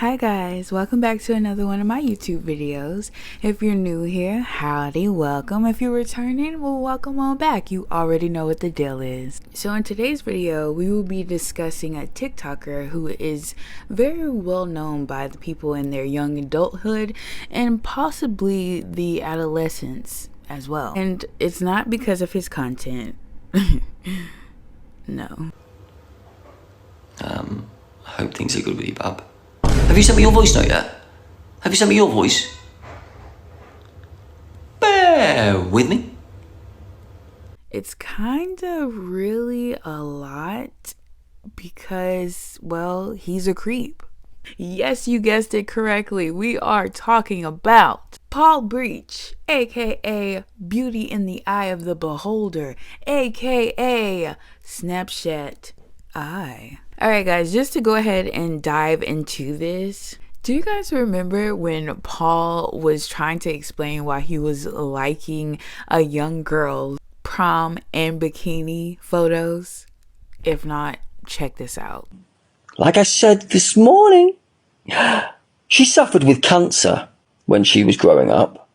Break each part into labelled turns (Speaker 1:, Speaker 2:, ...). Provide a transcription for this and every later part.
Speaker 1: Hi guys, welcome back to another one of my YouTube videos. If you're new here, howdy, welcome. If you're returning, well, welcome on back. You already know what the deal is. So in today's video, we will be discussing a TikToker who is very well known by the people in their young adulthood and possibly the adolescents as well. And it's not because of his content. No.
Speaker 2: I hope things are good with you, Bab. Have you sent me your voice note yet? Have you sent me your voice? Bear with me.
Speaker 1: It's kind of really a lot because, well, he's a creep. Yes, you guessed it correctly. We are talking about Paul Breach, aka Beauty in the Eye of the Beholder, aka Snapshoteye. Alright guys, just to go ahead and dive into this, do you guys remember when Paul was trying to explain why he was liking a young girl's prom and bikini photos? If not, check this out.
Speaker 2: Like I said this morning, she suffered with cancer when she was growing up.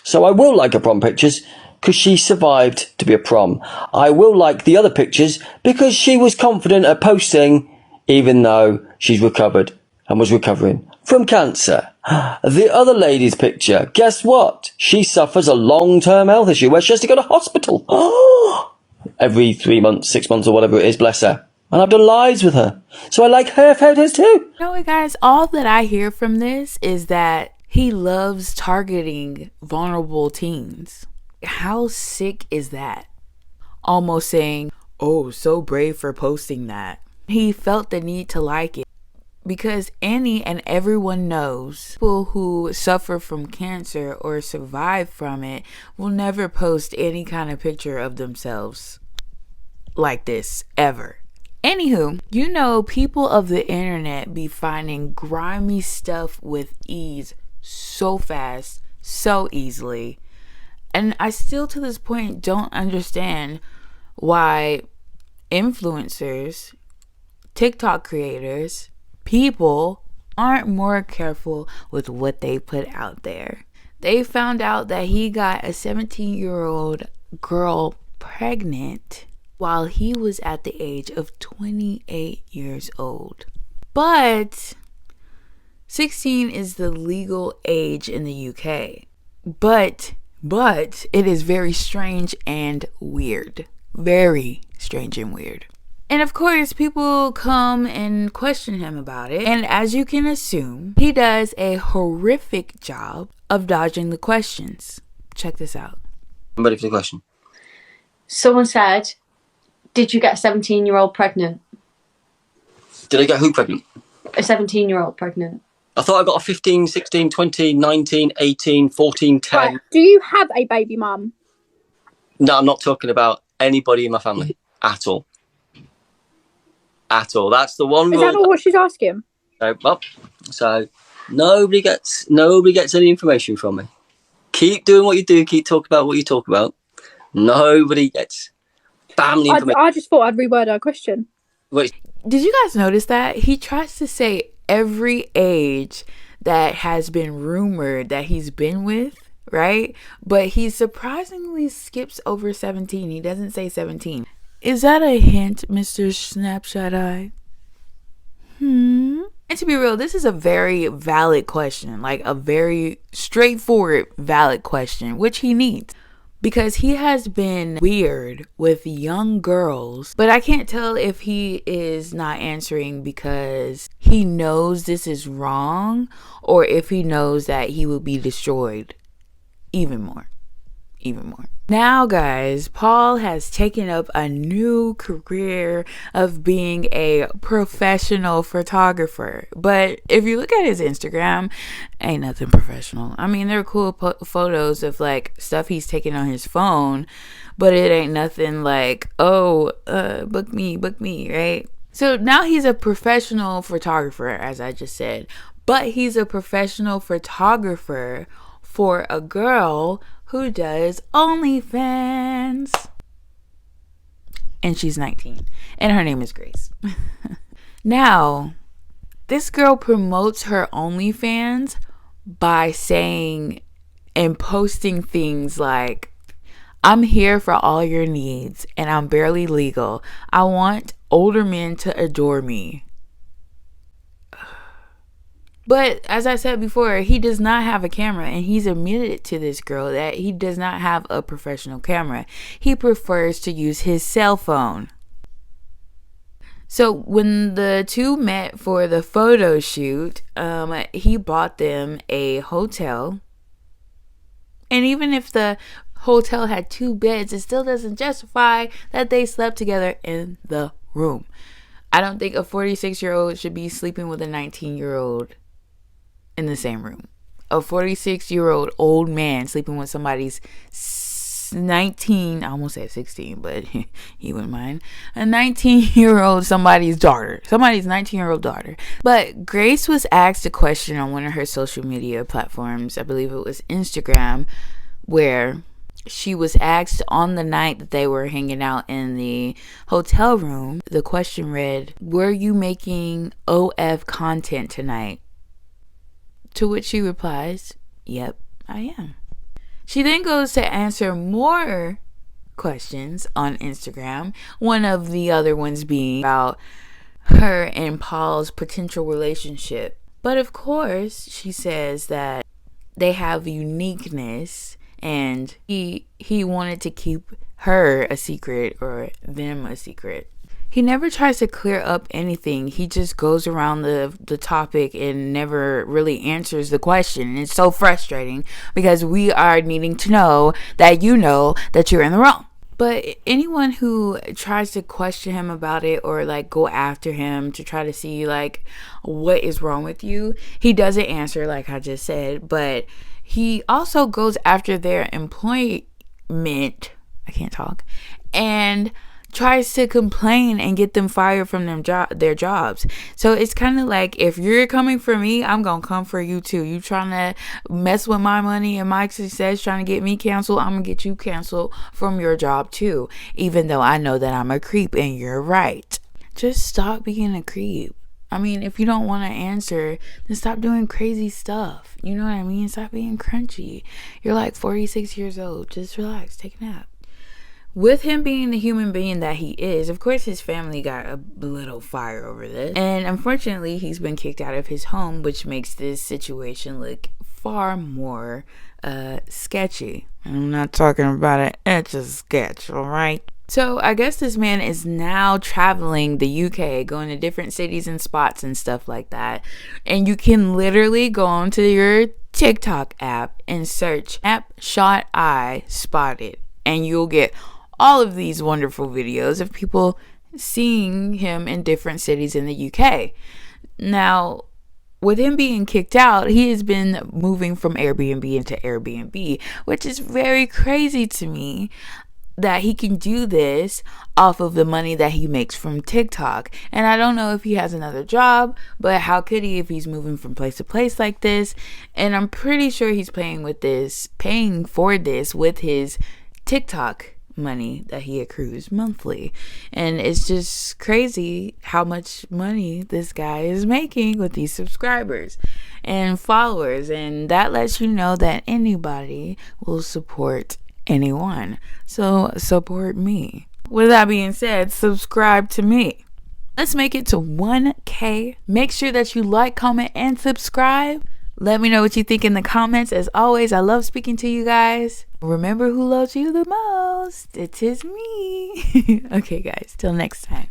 Speaker 2: So I will like her prom pictures because she survived to be a prom. I will like the other pictures because she was confident at posting, even though she's recovered and was recovering from cancer. The other lady's picture, guess what? She suffers a long-term health issue where she has to go to hospital every 3 months, 6 months or whatever it is, bless her. And I've done lives with her. So I like her photos too.
Speaker 1: You know what, guys? All that I hear from this is that he loves targeting vulnerable teens. How sick is that? Almost saying, oh, so brave for posting that. He felt the need to like it because any and everyone knows people who suffer from cancer or survive from it will never post any kind of picture of themselves like this ever. Anywho, you know, people of the internet be finding grimy stuff with ease so fast, so easily. And I still to this point don't understand why influencers, TikTok creators, people aren't more careful with what they put out there. They found out that he got a 17-year-old girl pregnant while he was at the age of 28 years old. But 16 is the legal age in the UK. But it is very strange and weird. Very strange and weird. And of course, people come and question him about it. And as you can assume, he does a horrific job of dodging the questions. Check this out.
Speaker 2: I'm ready for the question.
Speaker 3: Someone said, did you get a 17-year-old pregnant?
Speaker 2: Did I get who pregnant?
Speaker 3: A 17-year-old pregnant.
Speaker 2: I thought I got a 15, 16, 20, 19, 18, 14, 10.
Speaker 4: Right. Do you have a baby mum?
Speaker 2: No, I'm not talking about anybody in my family at all. At all. That's the one
Speaker 4: Is
Speaker 2: rule.
Speaker 4: that not what she's asking?
Speaker 2: So nobody gets any information from me. Keep doing what you do. Keep talking about what you talk about. Nobody gets family information.
Speaker 4: I just thought I'd reword our question.
Speaker 2: Wait.
Speaker 1: Did you guys notice that? He tries to say every age that has been rumored that he's been with, right? But he surprisingly skips over 17. He doesn't say 17. Is that a hint, Mr. Snapshoteye? And to be real, this is a very valid question. Like a very straightforward, valid question, which he needs. Because he has been weird with young girls. But I can't tell if he is not answering because he knows this is wrong or if he knows that he will be destroyed even more. Now guys, Paul has taken up a new career of being a professional photographer. But if you look at his Instagram, ain't nothing professional. I mean, there are cool photos of like stuff he's taking on his phone, but it ain't nothing like, oh, book me, right? So now he's a professional photographer, as I just said, but he's a professional photographer for a girl who does OnlyFans. And she's 19. And her name is Grace. Now, This girl promotes her OnlyFans by saying and posting things like, I'm here for all your needs and I'm barely legal. I want older men to adore me. But as I said before, he does not have a camera, and he's admitted to this girl that he does not have a professional camera. He prefers to use his cell phone. So when the two met for the photo shoot, he bought them a hotel. And even if the hotel had 2 beds, it still doesn't justify that they slept together in the room. I don't think a 46-year-old should be sleeping with a 19-year-old in the same room. A 46-year-old old man sleeping with somebody's 19, I almost said 16, but he wouldn't mind. A 19-year-old somebody's 19-year-old daughter. But Grace was asked a question on one of her social media platforms, I believe it was Instagram, where she was asked on the night that they were hanging out in the hotel room. The question read, were you making OF content tonight? To which she replies, yep, I am. She then goes to answer more questions on Instagram. One of the other ones being about her and Paul's potential relationship. But of course, she says that they have uniqueness and he wanted to keep her a secret or them a secret. He never tries to clear up anything. He just goes around the topic and never really answers the question. And it's so frustrating because we are needing to know that you know that you're in the wrong. But anyone who tries to question him about it or like go after him to try to see like what is wrong with you, he doesn't answer like I just said. But he also goes after their employment. I can't talk. And tries to complain and get them fired from their jobs. So it's kind of like, if you're coming for me, I'm gonna come for you too. You trying to mess with my money and my success, trying to get me canceled, I'm gonna get you canceled from your job too, even though I know that I'm a creep and you're right. Just stop being a creep. I mean, if you don't want to answer, then stop doing crazy stuff. You know what I mean? Stop being crunchy. You're like 46 years old. Just relax, take a nap. With him being the human being that he is, of course his family got a little fire over this. And unfortunately, he's been kicked out of his home, which makes this situation look far more sketchy. I'm not talking about it. It's a sketch, all right? So I guess this man is now traveling the UK, going to different cities and spots and stuff like that. And you can literally go onto your TikTok app and search Snapshoteye spotted. And you'll get all of these wonderful videos of people seeing him in different cities in the UK. Now, with him being kicked out, he has been moving from Airbnb into Airbnb, which is very crazy to me that he can do this off of the money that he makes from TikTok. And I don't know if he has another job, but how could he if he's moving from place to place like this? And I'm pretty sure he's paying for this with his TikTok money that he accrues monthly. And it's just crazy how much money this guy is making with these subscribers and followers, and that lets you know that anybody will support anyone. So support me. With that being said, subscribe to me. Let's make it to 1K. Make sure that you like, comment, and subscribe. Let me know what you think in the comments. As always, I love speaking to you guys. Remember who loves you the most. It is me. Okay, guys. Till next time.